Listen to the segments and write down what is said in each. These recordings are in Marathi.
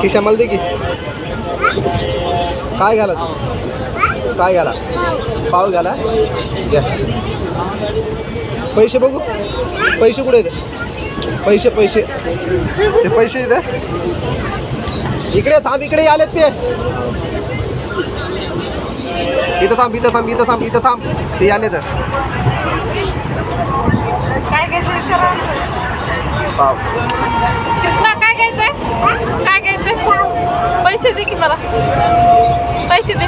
खिशा मला दे की. काय घाला तू, काय घाला, पाव घाला. घ्या पैसे बघू. पैसे कुठे येते? पैसे पैसे ते पैसे इथे. इकडे थांब, इकडे आलेत ते. इथं थांब, इथं थांब, इथं थांब, इथं थांब. ते आले तर पाव. कृष्णा काय घ्यायचंय? काय घ्यायचंय? पैसे दे की मला, पैसे दे.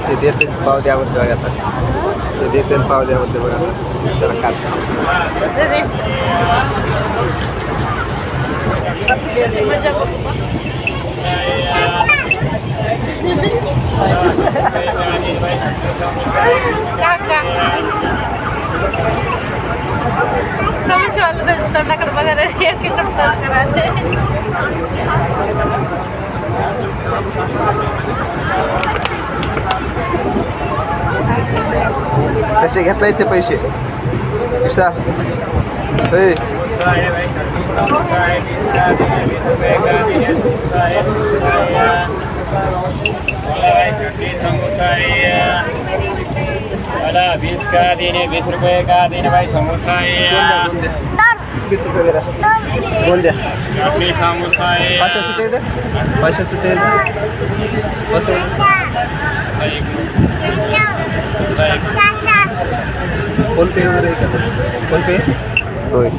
ते देते पाव द्यावरती बघा आता. ते देते पाव द्यावरती बघा. जरा काढ. दे दे. मजा बघ. काका कमी शिवायला तोंडाकडे बघायला एकीकडे तोंड करायचे. कसे घेतला ते पैसे? कसा वाला 20 का देने, 20 रुपये का देने भाई. समोसा है 20 रुपये द्या. दोन द्या. चटनी समोसा है. 500 सुटे दे. 500 सुटे दे. फोन पे वगैरे का? फोन पे होय.